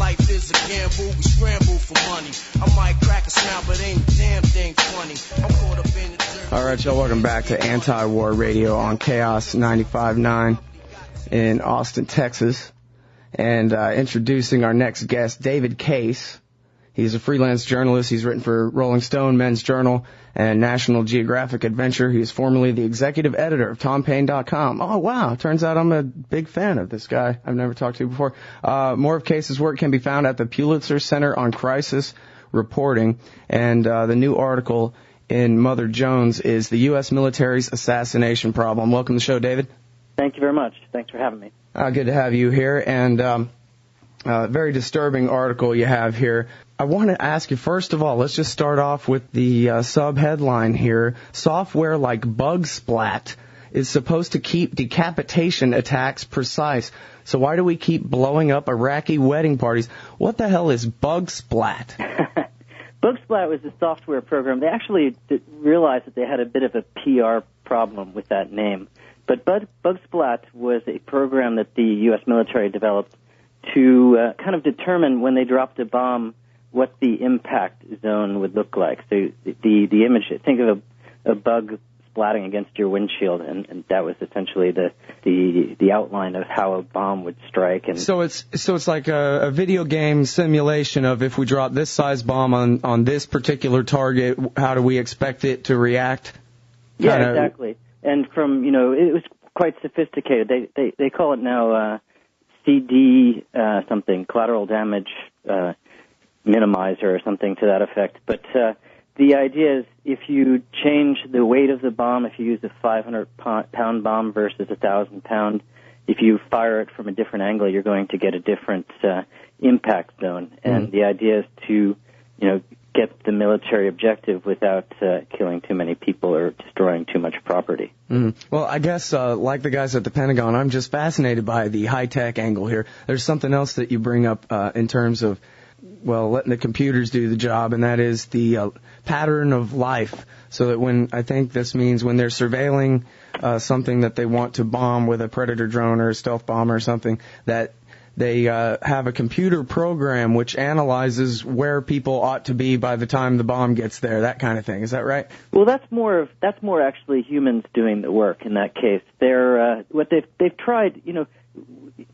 life is a gamble, we scramble for money. I might crack a smile, but ain't a damn thing funny. I'm caught up in the dirt. All right, y'all, welcome back to Anti-War Radio on Chaos 95.9 in Austin, Texas. And introducing our next guest, David Case. He's a freelance journalist. He's written for Rolling Stone, Men's Journal, and National Geographic Adventure. He is formerly the executive editor of TomPaine.com. Oh, wow. Turns out I'm a big fan of this guy I've never talked to before. More of Case's work can be found at the Pulitzer Center on Crisis Reporting. And the new article in Mother Jones is the U.S. military's assassination problem. Welcome to the show, David. Thank you very much. Thanks for having me. Good to have you here. And very disturbing article you have here. I want to ask you, first of all, let's just start off with the sub-headline here. Software like Bugsplat is supposed to keep decapitation attacks precise. So why do we keep blowing up Iraqi wedding parties? What the hell is Bugsplat? Bugsplat was a software program. They actually realized that they had a bit of a PR problem with that name. But Bugsplat was a program that the U.S. military developed to kind of determine when they dropped a bomb what the impact zone would look like. So the image, think of a bug splatting against your windshield, and that was essentially the outline of how a bomb would strike. And so it's like a video game simulation of if we drop this size bomb on this particular target, how do we expect it to react? Yeah, exactly. And from, it was quite sophisticated. They call it now CD something, collateral damage minimizer or something to that effect. But the idea is if you change the weight of the bomb, if you use a 500-pound bomb versus a 1,000-pound, if you fire it from a different angle, you're going to get a different impact zone. And the idea is to, get the military objective without killing too many people or destroying too much property. Well, I guess, like the guys at the Pentagon, I'm just fascinated by the high-tech angle here. There's something else that you bring up in terms of, letting the computers do the job, and that is the pattern of life. So that I think this means when they're surveilling something that they want to bomb with a Predator drone or a stealth bomber or something, that they have a computer program which analyzes where people ought to be by the time the bomb gets there, that kind of thing. Is that right? Well, that's more actually humans doing the work in that case. They're what they've tried,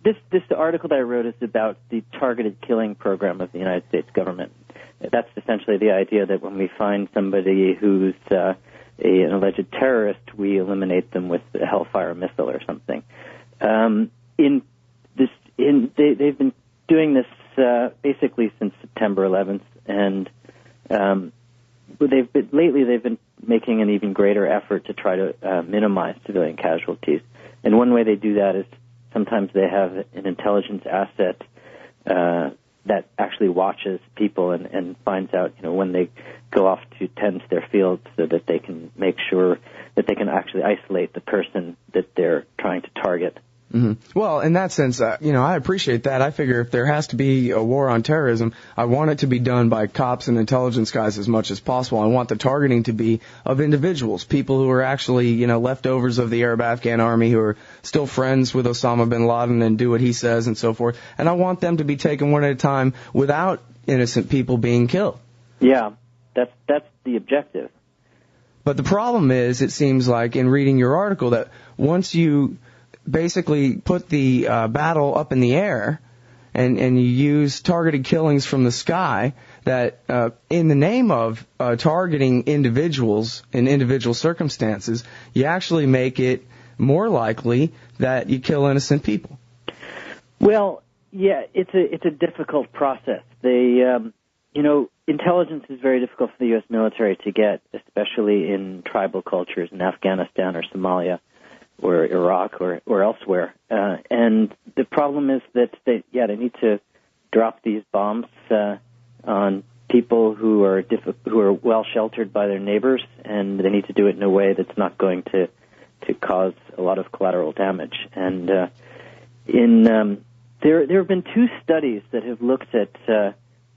this article that I wrote is about the targeted killing program of the United States government. That's essentially the idea that when we find somebody who's an alleged terrorist, we eliminate them with a Hellfire missile or something. They've been doing this basically since September 11th, and lately they've been making an even greater effort to try to minimize civilian casualties. And one way they do that is sometimes they have an intelligence asset that actually watches people and finds out, when they go off to tend to their fields so that they can make sure that they can actually isolate the person that they're trying to target. Well, in that sense, I appreciate that. I figure if there has to be a war on terrorism, I want it to be done by cops and intelligence guys as much as possible. I want the targeting to be of individuals, people who are actually, leftovers of the Arab-Afghan army who are still friends with Osama bin Laden and do what he says and so forth. And I want them to be taken one at a time without innocent people being killed. Yeah, that's the objective. But the problem is, it seems like in reading your article, that once you basically put the battle up in the air and you use targeted killings from the sky, that in the name of targeting individuals in individual circumstances, you actually make it more likely that you kill innocent people. Well, yeah, it's a difficult process. Intelligence is very difficult for the U.S. military to get, especially in tribal cultures in Afghanistan or Somalia or Iraq or elsewhere. And the problem is that they need to drop these bombs on people who are well sheltered by their neighbors, and they need to do it in a way that's not going to cause a lot of collateral damage. And there have been two studies that have looked at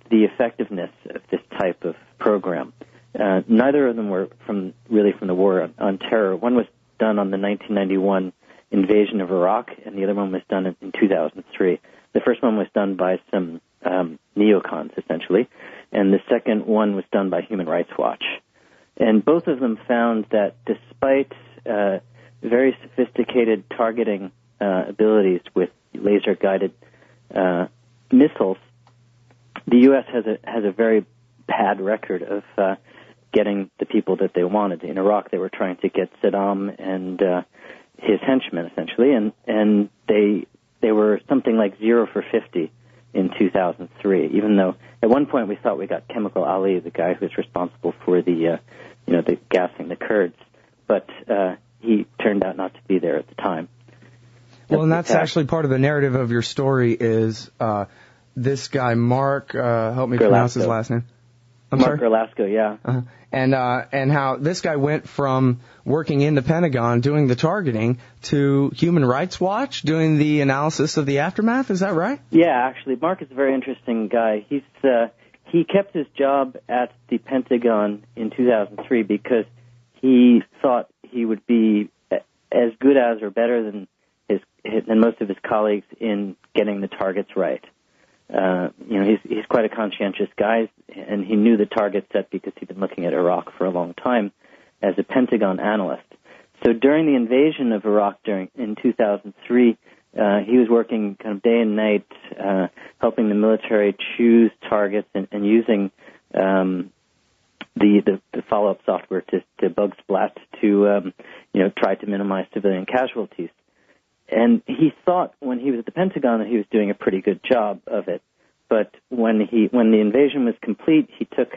the effectiveness of this type of program. Neither of them were from the war on terror. One was done on the 1991 invasion of Iraq, and the other one was done in 2003. The first one was done by some neocons, essentially. And the second one was done by Human Rights Watch. And both of them found that despite very sophisticated targeting abilities with laser-guided missiles, the U.S. has a very bad record of getting the people that they wanted. In Iraq, they were trying to get Saddam and his henchmen, essentially, and they were something like 0 for 50 in 2003. Even though at one point we thought we got Chemical Ali, the guy who was responsible for the gassing the Kurds, but he turned out not to be there at the time. Well, and that's actually part of the narrative of your story is this guy, Mark, help me pronounce his last name. Mark Erlasko, yeah. Uh-huh. And how this guy went from working in the Pentagon doing the targeting to Human Rights Watch doing the analysis of the aftermath. Is that right? Yeah, actually, Mark is a very interesting guy. He kept his job at the Pentagon in 2003 because he thought he would be as good as or better than most of his colleagues in getting the targets right. He's quite a conscientious guy, and he knew the target set because he'd been looking at Iraq for a long time as a Pentagon analyst. So during the invasion of Iraq in 2003, he was working kind of day and night, helping the military choose targets and using the follow-up software to bug splat to try to minimize civilian casualties. And he thought when he was at the Pentagon that he was doing a pretty good job of it. But when the invasion was complete, he took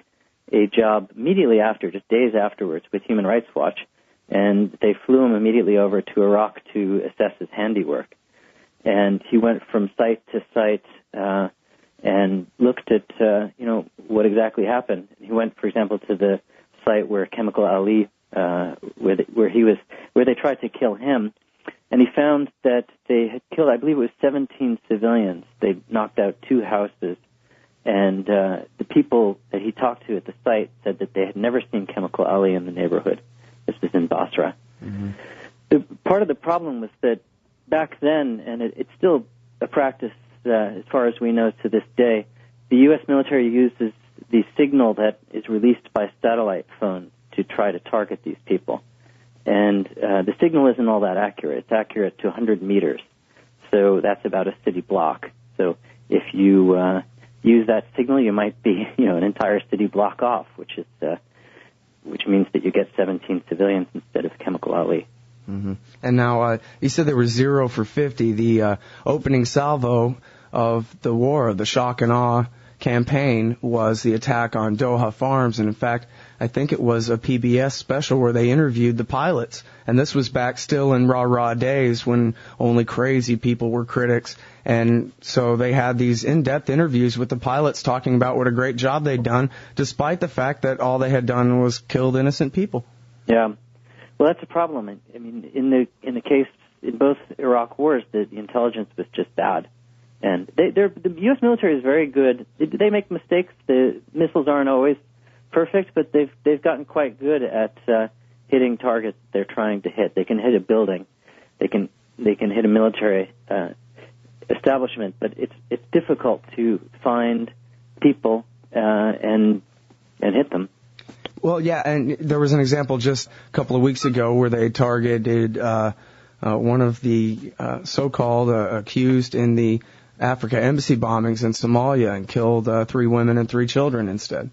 a job immediately after, just days afterwards, with Human Rights Watch, and they flew him immediately over to Iraq to assess his handiwork. And he went from site to site and looked at what exactly happened. He went, for example, to the site where Chemical Ali, where they tried to kill him. And he found that they had killed, I believe it was 17 civilians. They knocked out 2 houses. And the people that he talked to at the site said that they had never seen Chemical Ali in the neighborhood. This was in Basra. Mm-hmm. Part of the problem was that back then, and it's still a practice as far as we know to this day, the U.S. military uses the signal that is released by satellite phones to try to target these people. And the signal isn't all that accurate. It's accurate to 100 meters. So that's about a city block. So if you use that signal, you might be, an entire city block off, which means that you get 17 civilians instead of Chemical Ali. Mm-hmm. And now, you said there was 0 for 50. The opening salvo of the war, the shock and awe campaign, was the attack on Doha Farms. And in fact, I think it was a PBS special where they interviewed the pilots. And this was back still in rah-rah days when only crazy people were critics. And so they had these in-depth interviews with the pilots talking about what a great job they'd done, despite the fact that all they had done was killed innocent people. Yeah. Well, that's a problem. I mean, in the case, in both Iraq wars, the intelligence was just bad. And the U.S. military is very good. They make mistakes. The missiles aren't always perfect, but they've gotten quite good at hitting targets they're trying to hit. They can hit a building. They can hit a military establishment, but it's difficult to find people and hit them. Well, yeah, and there was an example just a couple of weeks ago where they targeted one of the so-called accused in the Africa embassy bombings in Somalia and killed 3 women and 3 children instead.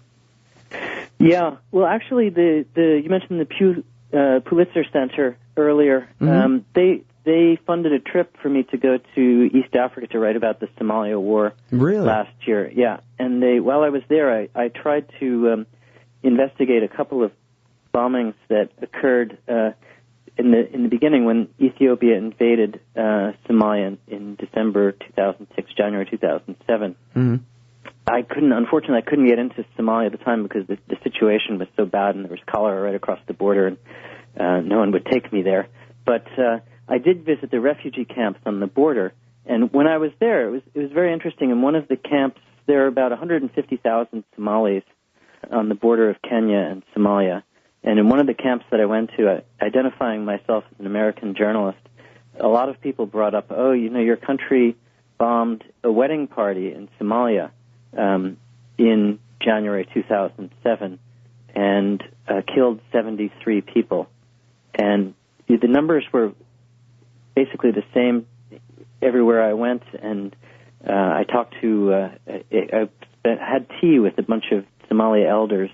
Yeah, well, actually, you mentioned the Pulitzer Center earlier. Mm-hmm. They funded a trip for me to go to East Africa to write about the Somalia War. Really? Last year. Yeah, and while I was there, I tried to investigate a couple of bombings that occurred in the beginning when Ethiopia invaded Somalia in December 2006, January 2007. Mm-hmm. Unfortunately, I couldn't get into Somalia at the time because the situation was so bad and there was cholera right across the border and no one would take me there. But I did visit the refugee camps on the border, and when I was there, it was very interesting. In one of the camps, there are about 150,000 Somalis on the border of Kenya and Somalia. And in one of the camps that I went to, identifying myself as an American journalist, a lot of people brought up, your country bombed a wedding party in Somalia. in January 2007 and killed 73 people. And the numbers were basically the same everywhere I went, and I talked to, I had tea with a bunch of Somali elders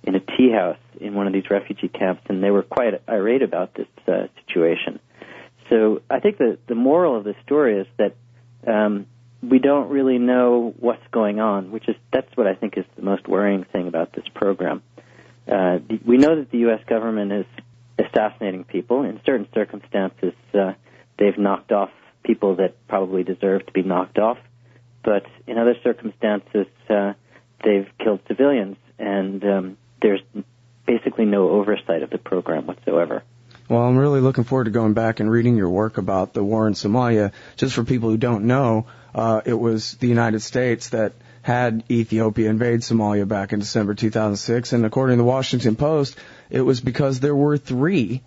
in a tea house in one of these refugee camps, and they were quite irate about this situation. So I think the moral of the story is that we don't really know what's going on, that's what I think is the most worrying thing about this program. We know that the U.S. government is assassinating people. In certain circumstances, they've knocked off people that probably deserve to be knocked off, but in other circumstances, they've killed civilians, and there's basically no oversight of the program whatsoever. Well, I'm really looking forward to going back and reading your work about the war in Somalia. Just for people who don't know, it was the United States that had Ethiopia invade Somalia back in December 2006, and according to the Washington Post, it was because there were 3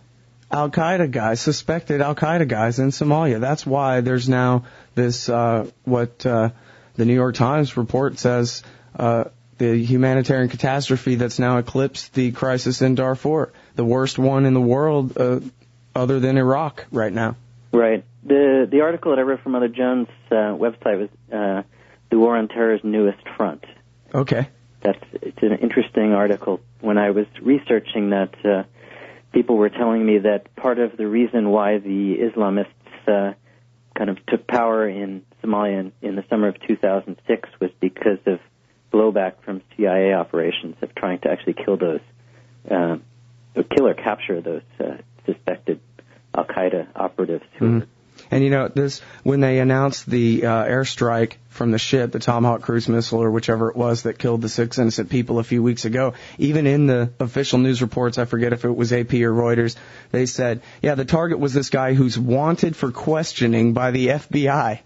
Al-Qaeda guys, suspected Al-Qaeda guys in Somalia. That's why there's now this, what the New York Times report says, the humanitarian catastrophe that's now eclipsed the crisis in Darfur, the worst one in the world other than Iraq right now. Right. The article that I read from Mother Jones' website was The War on Terror's Newest Front. Okay. It's an interesting article. When I was researching that, people were telling me that part of the reason why the Islamists kind of took power in Somalia in the summer of 2006 was because of blowback from CIA operations of trying to actually kill or capture those suspected Al-Qaeda operatives. And, you know, when they announced the airstrike from the ship, the Tomahawk cruise missile or whichever it was that killed the 6 innocent people a few weeks ago, even in the official news reports, I forget if it was AP or Reuters, they said, yeah, the target was this guy who's wanted for questioning by the FBI. I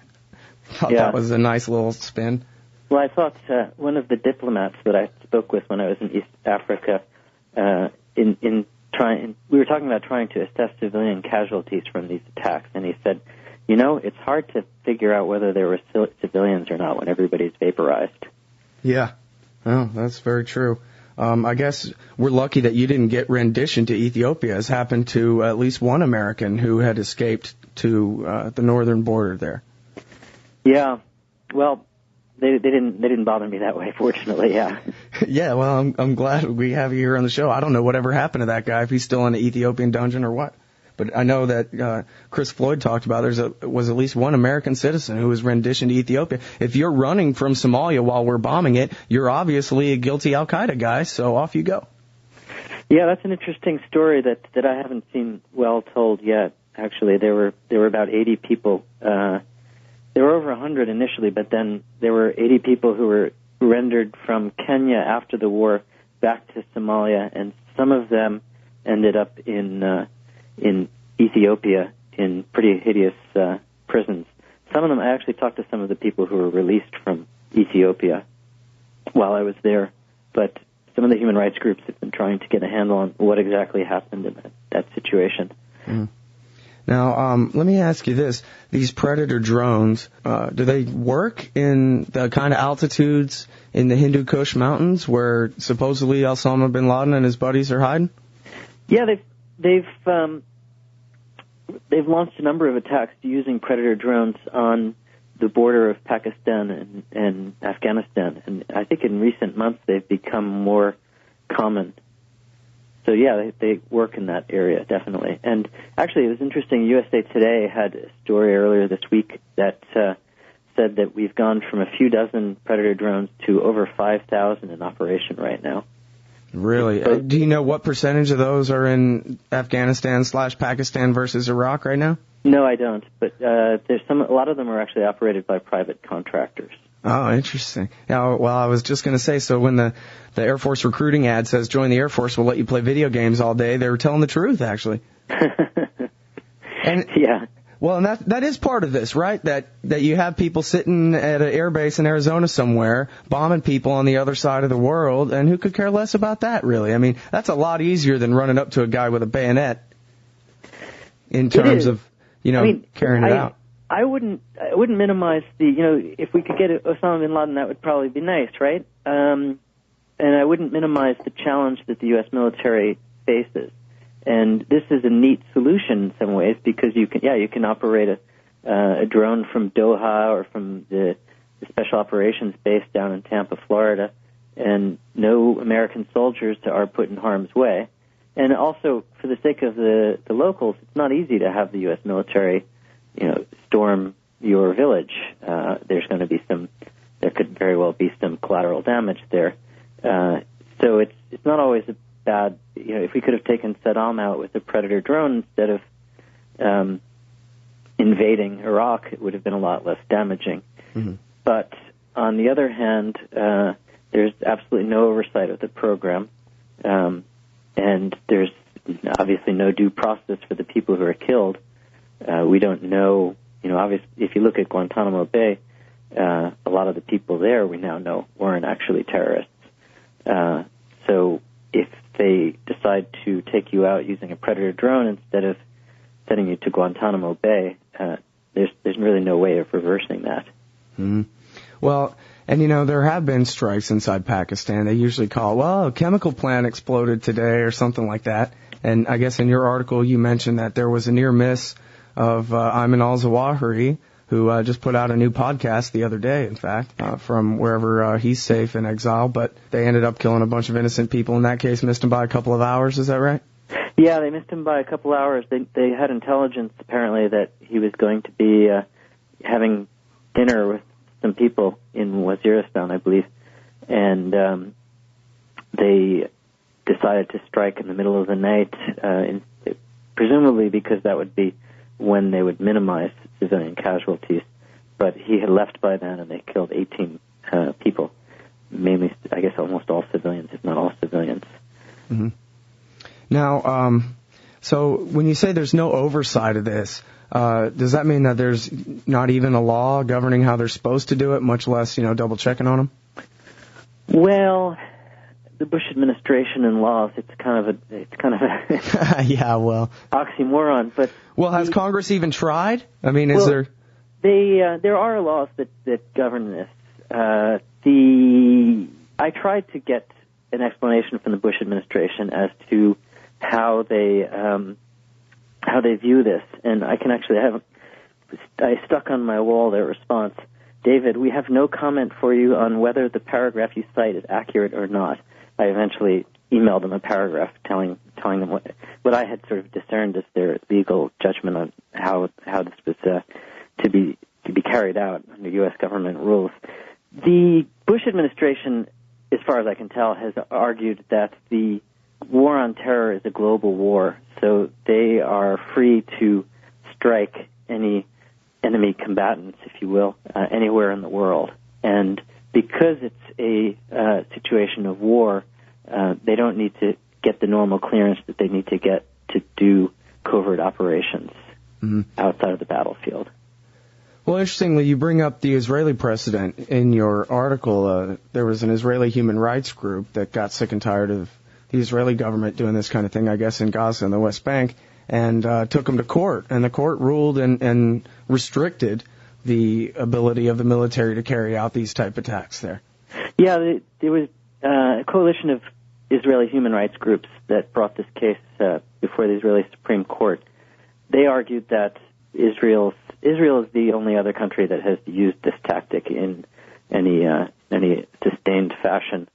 thought that was a nice little spin. Well, I thought one of the diplomats that I spoke with when I was in East Africa, we were talking about trying to assess civilian casualties from these attacks, and he said, you know, it's hard to figure out whether there were civilians or not when everybody's vaporized. Yeah, oh, that's very true. I guess we're lucky that you didn't get rendition to Ethiopia, as happened to at least one American who had escaped to the northern border there. Yeah, well, they didn't bother me that way, fortunately. Yeah. Yeah. Well, I'm glad we have you here on the show. I don't know whatever happened to that guy, if he's still in an Ethiopian dungeon or what. But I know that Chris Floyd talked about was at least one American citizen who was renditioned to Ethiopia. If you're running from Somalia while we're bombing it, you're obviously a guilty Al-Qaeda guy. So off you go. Yeah, that's an interesting story that I haven't seen well told yet. Actually, there were about 80 people. There were over 100 initially, but then there were 80 people who were rendered from Kenya after the war back to Somalia, and some of them ended up in Ethiopia in pretty hideous prisons. Some of them, I actually talked to some of the people who were released from Ethiopia while I was there, but some of the human rights groups have been trying to get a handle on what exactly happened in that situation. Mm. Now, let me ask you this. These Predator drones, do they work in the kind of altitudes in the Hindu Kush Mountains where supposedly Osama bin Laden and his buddies are hiding? Yeah, they've launched a number of attacks using Predator drones on the border of Pakistan and Afghanistan, and I think in recent months they've become more common. So, yeah, they work in that area, definitely. And actually, it was interesting. USA Today had a story earlier this week that said that we've gone from a few dozen Predator drones to over 5,000 in operation right now. Really? So, do you know what percentage of those are in Afghanistan/Pakistan versus Iraq right now? No, I don't. But there's a lot of them are actually operated by private contractors. Oh, interesting. Yeah, well, I was just going to say, so when the Air Force recruiting ad says, join the Air Force, we'll let you play video games all day, they were telling the truth, actually. And, yeah. Well, and that is part of this, right? That you have people sitting at an air base in Arizona somewhere, bombing people on the other side of the world, and who could care less about that, really? I mean, that's a lot easier than running up to a guy with a bayonet in terms of, carrying it out. I wouldn't minimize if we could get Osama bin Laden, that would probably be nice, right? And I wouldn't minimize the challenge that the U.S. military faces. And this is a neat solution in some ways because you can operate a drone from Doha or from the Special Operations Base down in Tampa, Florida, and no American soldiers are put in harm's way. And also, for the sake of the locals, it's not easy to have the U.S. military, storm your village. There could very well be some collateral damage there. So it's not always a bad, if we could have taken Saddam out with a Predator drone instead of invading Iraq, it would have been a lot less damaging. Mm-hmm. But on the other hand, there's absolutely no oversight of the program, and there's obviously no due process for the people who are killed. We don't know, obviously, if you look at Guantanamo Bay, a lot of the people there we now know weren't actually terrorists. So if they decide to take you out using a Predator drone instead of sending you to Guantanamo Bay, there's really no way of reversing that. Mm-hmm. Well, and there have been strikes inside Pakistan. They usually call, a chemical plant exploded today or something like that. And I guess in your article you mentioned that there was a near miss of Ayman al-Zawahiri, who just put out a new podcast the other day, in fact, from wherever he's safe in exile. But they ended up killing a bunch of innocent people. In that case, missed him by a couple of hours. Is that right? Yeah, they missed him by a couple of hours. They had intelligence, apparently, that he was going to be having dinner with some people in Waziristan, I believe. And they decided to strike in the middle of the night, presumably because that would be when they would minimize civilian casualties. But he had left by then, and they killed 18 people, mainly, I guess, almost all civilians, if not all civilians. Mm-hmm. Now, so when you say there's no oversight of this, does that mean that there's not even a law governing how they're supposed to do it, much less, double checking on them? Well, the Bush administration and laws, it's kind of a yeah, well, oxymoron. But has Congress even tried? I mean, is there? There are laws that govern this. I tried to get an explanation from the Bush administration as to how they view this, and I can actually I stuck on my wall their response. David, we have no comment for you on whether the paragraph you cite is accurate or not. I eventually emailed them a paragraph telling them what I had sort of discerned as their legal judgment on how this was to be carried out under U.S. government rules. The Bush administration, as far as I can tell, has argued that the war on terror is a global war, so they are free to strike any enemy combatants, if you will, anywhere in the world. And because it's a situation of war, they don't need to get the normal clearance that they need to get to do covert operations outside of the battlefield. Well, interestingly, you bring up the Israeli precedent in your article. There was an Israeli human rights group that got sick and tired of the Israeli government doing this kind of thing, I guess, in Gaza and the West Bank, and took them to court. And the court ruled and restricted the ability of the military to carry out these type attacks there. Yeah, there was a coalition of Israeli human rights groups that brought this case before the Israeli Supreme Court. They argued that Israel is the only other country that has used this tactic in any sustained fashion.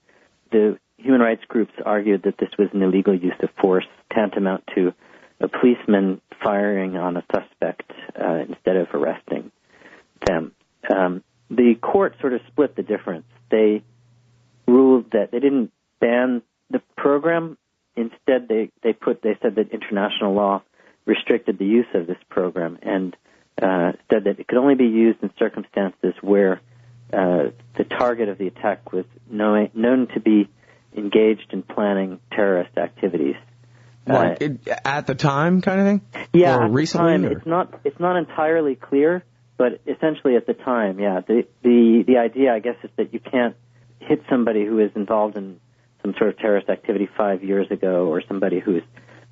The human rights groups argued that this was an illegal use of force, tantamount to a policeman firing on a suspect instead of arresting them. The court sort of split the difference. They ruled that they didn't ban the program. Instead, they said that international law restricted the use of this program and said that it could only be used in circumstances where the target of the attack was known to be engaged in planning terrorist activities. At the time, kind of thing? Yeah, or at recently, the time. It's not entirely clear, but essentially at the time, yeah. The idea, I guess, is that you can't hit somebody who is involved in some sort of terrorist activity 5 years ago or somebody who is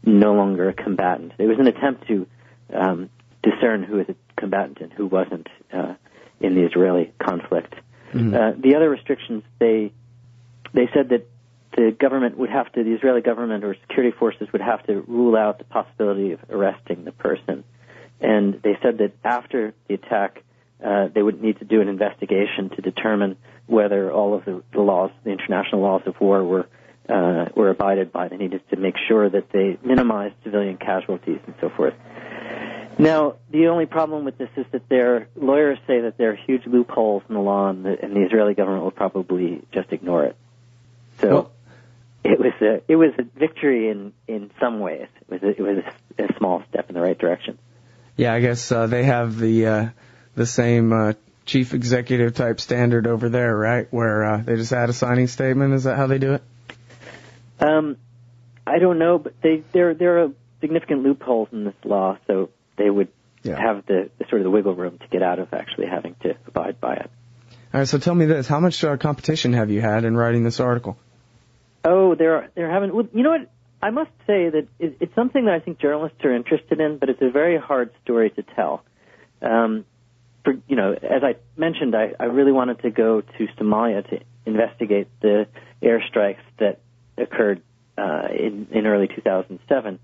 no longer a combatant. It was an attempt to discern who is a combatant and who wasn't in the Israeli conflict. The other restrictions, they said that the Israeli government or security forces would have to rule out the possibility of arresting the person. And they said that after the attack, they would need to do an investigation to determine whether all of the laws, the international laws of war, were abided by. They needed to make sure that they minimized civilian casualties and so forth. Now, the only problem with this is that their lawyers say that there are huge loopholes in the law, and the Israeli government will probably just ignore it. So it was a victory in some ways. It was a small step in the right direction. Yeah, I guess they have the same chief executive type standard over there, right? Where they just add a signing statement. Is that how they do it? I don't know, but there are significant loopholes in this law, so they would have the sort of the wiggle room to get out of actually having to abide by it. All right, so tell me this: how much competition have you had in writing this article? Oh, there haven't. Well, you know what? I must say that it's something that I think journalists are interested in, but it's a very hard story to tell. As I mentioned, I really wanted to go to Somalia to investigate the airstrikes that occurred in early 2007.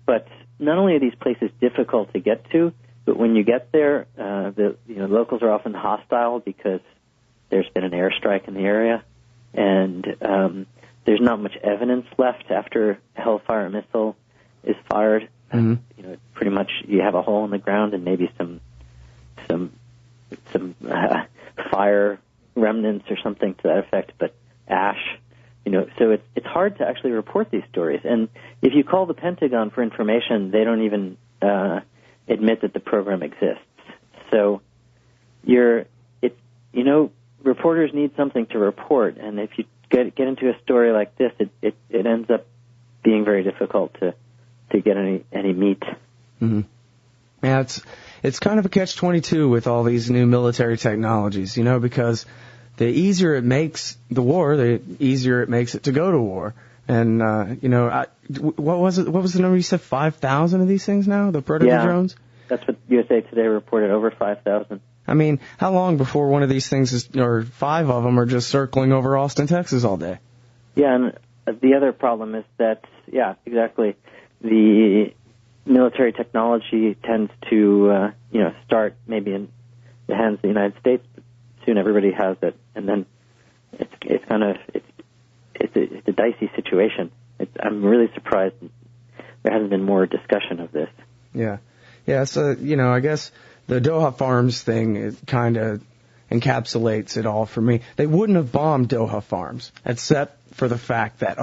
But not only are these places difficult to get to, but when you get there, the locals are often hostile because there's been an airstrike in the area, and there's not much evidence left after a Hellfire missile is fired. Pretty much you have a hole in the ground and maybe some fire remnants or something to that effect, but ash. So it's hard to actually report these stories. And if you call the Pentagon for information, they don't even admit that the program exists. So reporters need something to report, and if you get into a story like this, it ends up being very difficult to get any meat. Mm-hmm. Yeah, it's kind of a catch-22 with all these new military technologies, because the easier it makes the war, the easier it makes it to go to war. And what was it? What was the number you said? 5,000 of these things now, the Predator drones. That's what USA Today reported, over 5,000. I mean, how long before one of these things or 5 of them are just circling over Austin, Texas all day? Yeah, and the other problem is that, exactly, the military technology tends to, start maybe in the hands of the United States, but soon everybody has it, and then it's a dicey situation. I'm really surprised there hasn't been more discussion of this. Yeah, so, I guess the Doha Farms thing kind of encapsulates it all for me. They wouldn't have bombed Doha Farms, except for the fact that,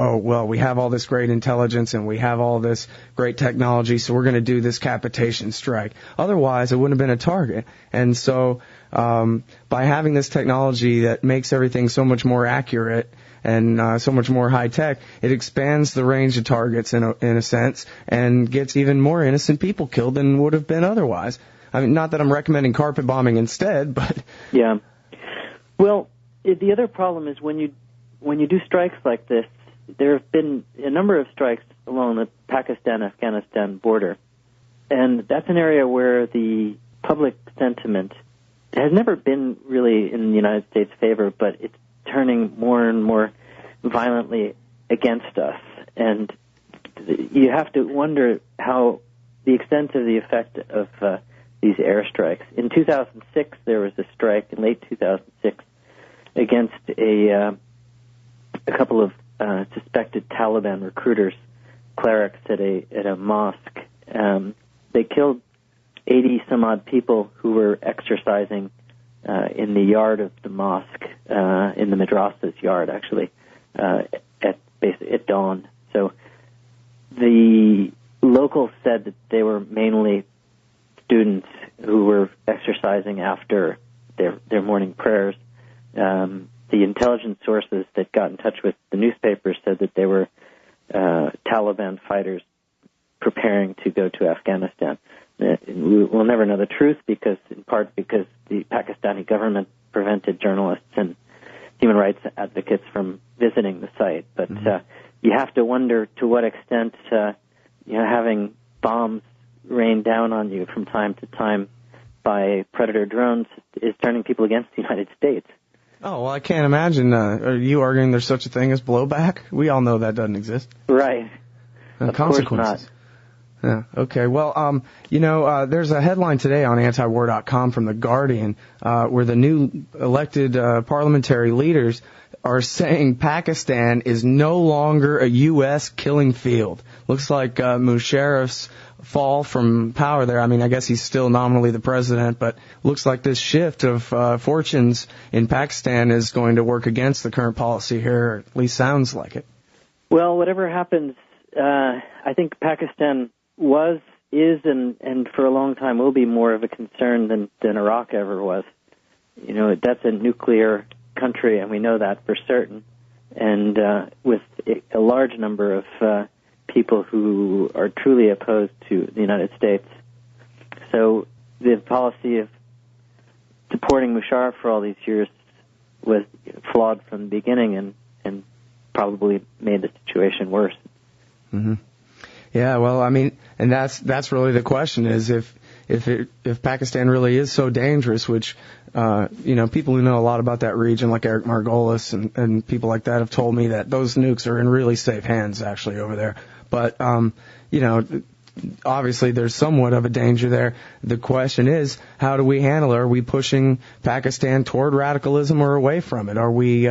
we have all this great intelligence and we have all this great technology, so we're going to do this capitation strike. Otherwise, it wouldn't have been a target. And so by having this technology that makes everything so much more accurate and so much more high-tech, it expands the range of targets in a sense and gets even more innocent people killed than would have been otherwise. I mean, not that I'm recommending carpet bombing instead, but... Yeah. Well, the other problem is when you do strikes like this, there have been a number of strikes along the Pakistan-Afghanistan border, and that's an area where the public sentiment has never been really in the United States' favor, but it's turning more and more violently against us. And you have to wonder how the extent of the effect of these airstrikes. In 2006, there was a strike in late 2006 against a couple of suspected Taliban recruiters, clerics at a mosque. They killed 80 some odd people who were exercising in the yard of the mosque, in the madrasa's yard, actually, at dawn. So the locals said that they were mainly students who were exercising after their morning prayers. The intelligence sources that got in touch with the newspapers said that they were Taliban fighters preparing to go to Afghanistan. We'll never know the truth in part because the Pakistani government prevented journalists and human rights advocates from visiting the site. But you have to wonder to what extent having bombs rained down on you from time to time by predator drones is turning people against the United States. Oh, well, I can't imagine. Are you arguing there's such a thing as blowback? We all know that doesn't exist. Right. Of consequences. course not. Yeah. Okay. Well, there's a headline today on antiwar.com from The Guardian, where the new elected parliamentary leaders are saying Pakistan is no longer a U.S. killing field. Looks like Musharraf's fall from power there. I mean, I guess he's still nominally the president, but looks like this shift of fortunes in Pakistan is going to work against the current policy here, or at least sounds like it. Well, whatever happens, I think Pakistan is, and for a long time will be more of a concern than Iraq ever was. You know, that's a nuclear country, and we know that for certain, and with a large number of people who are truly opposed to the United States. So the policy of supporting Musharraf for all these years was flawed from the beginning and probably made the situation worse. Mm-hmm. Yeah, well, I mean, and that's really the question, is if Pakistan really is so dangerous, which people who know a lot about that region, like Eric Margolis and people like that, have told me that those nukes are in really safe hands actually over there. But obviously there's somewhat of a danger there. The question is, how do we handle it? Are we pushing Pakistan toward radicalism or away from it? Are we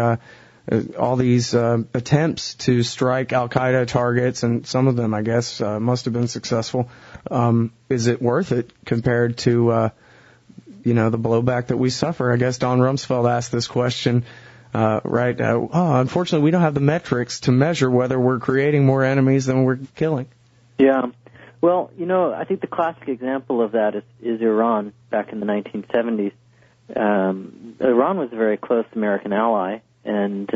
all these attempts to strike al-Qaeda targets, and some of them, I guess, must have been successful. Is it worth it compared to, the blowback that we suffer? I guess Don Rumsfeld asked this question, right? Unfortunately, we don't have the metrics to measure whether we're creating more enemies than we're killing. Yeah. Well, I think the classic example of that is Iran back in the 1970s. Iran was a very close American ally, and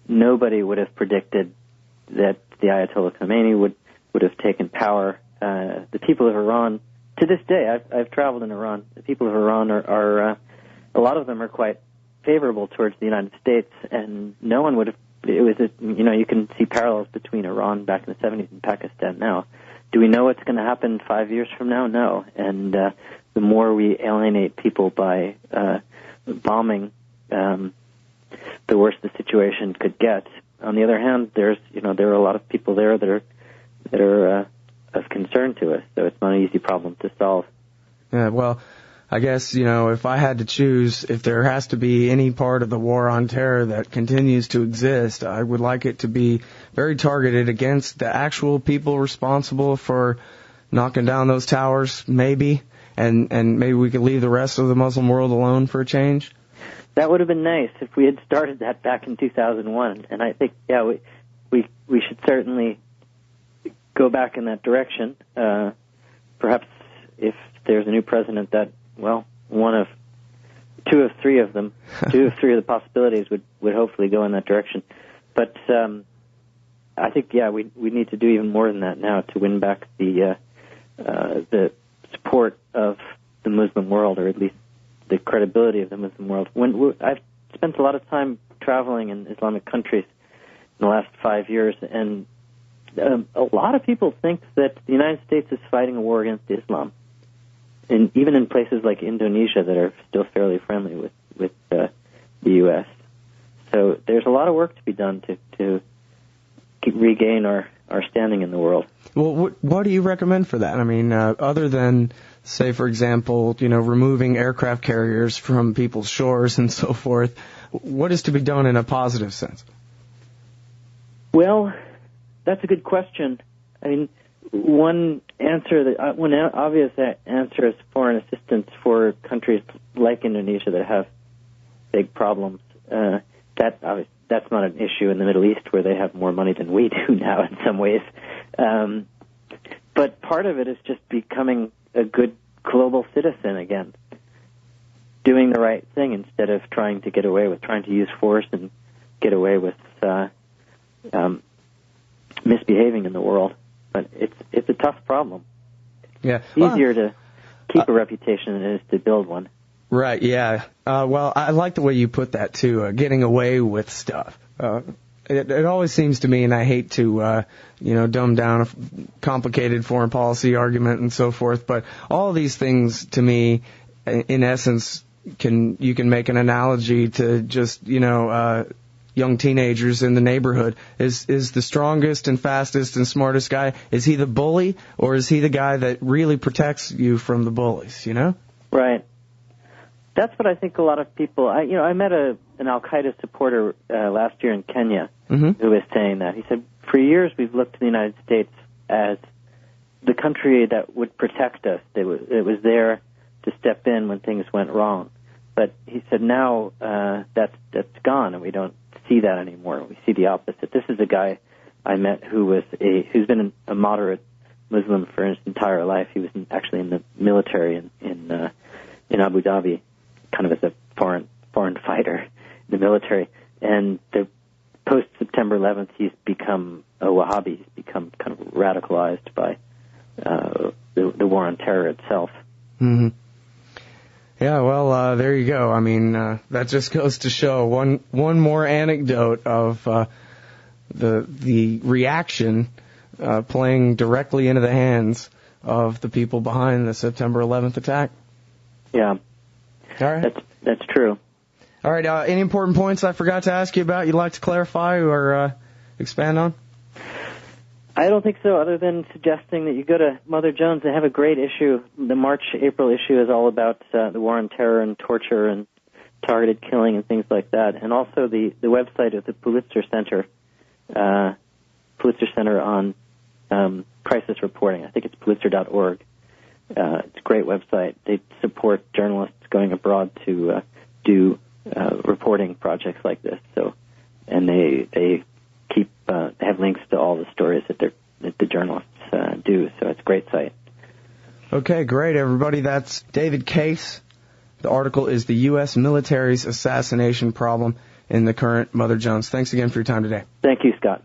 nobody would have predicted that the Ayatollah Khomeini would have taken power. The people of Iran, to this day, I've traveled in Iran. The people of Iran are a lot of them are quite favorable towards the United States, and no one would have. It was, you can see parallels between Iran back in the 70s and Pakistan now. Do we know what's going to happen 5 years from now? No. And the more we alienate people by bombing, the worse the situation could get. On the other hand, there are a lot of people there that are of concern to us, so it's not an easy problem to solve. Yeah, well, I guess, if I had to choose, if there has to be any part of the war on terror that continues to exist, I would like it to be very targeted against the actual people responsible for knocking down those towers, maybe, and maybe we could leave the rest of the Muslim world alone for a change. That would have been nice if we had started that back in 2001, and I think, we should certainly go back in that direction. Perhaps if there's a new president that, two of three of the possibilities would hopefully go in that direction. But I think, we need to do even more than that now to win back the support of the Muslim world, or at least the credibility of the Muslim world. I've spent a lot of time traveling in Islamic countries in the last 5 years, and a lot of people think that the United States is fighting a war against Islam, and even in places like Indonesia that are still fairly friendly with the U.S. So there's a lot of work to be done to regain our standing in the world. Well, what do you recommend for that? I mean, other than, say, for example, removing aircraft carriers from people's shores and so forth, what is to be done in a positive sense? Well, that's a good question. I mean, one obvious answer is foreign assistance for countries like Indonesia that have big problems. That's not an issue in the Middle East, where they have more money than we do now in some ways. But part of it is just becoming a good global citizen again, doing the right thing instead of trying to use force and get away with misbehaving in the world. But it's a tough problem. Yeah, it's easier to keep a reputation than it is to build one. Right. Yeah. Well, I like the way you put that too. Getting away with stuff. it always seems to me, and I hate to, dumb down a complicated foreign policy argument and so forth, but all of these things to me, in essence, you can make an analogy to just, young teenagers in the neighborhood. Is the strongest and fastest and smartest guy, is he the bully, or is he the guy that really protects you from the bullies, Right. That's what I think a lot of people, I met an Al-Qaeda supporter last year in Kenya who was saying that. He said, for years we've looked to the United States as the country that would protect us. It was there to step in when things went wrong. But he said now that's gone, and we don't see that anymore. We see the opposite. This is a guy I met who's been a moderate Muslim for his entire life. He was actually in the military in Abu Dhabi, kind of as a foreign fighter in the military. And the post September 11th, he's become a Wahhabi. He's become kind of radicalized by the war on terror itself. Mm-hmm. Yeah, well, there you go. I mean, that just goes to show one more anecdote of the reaction playing directly into the hands of the people behind the September 11th attack. Yeah. All right. That's true. All right. Any important points I forgot to ask you about you'd like to clarify or expand on? I don't think so, other than suggesting that you go to Mother Jones. They have a great issue. The March-April issue is all about the war on terror and torture and targeted killing and things like that. And also the website of the Pulitzer Center on crisis reporting. I think it's pulitzer.org. It's a great website. They support journalists going abroad to do reporting projects like this. And they have links to all the stories that the journalists do. So it's a great site. Okay, great, everybody. That's David Case. The article is The U.S. Military's Assassination Problem in the Current Mother Jones. Thanks again for your time today. Thank you, Scott.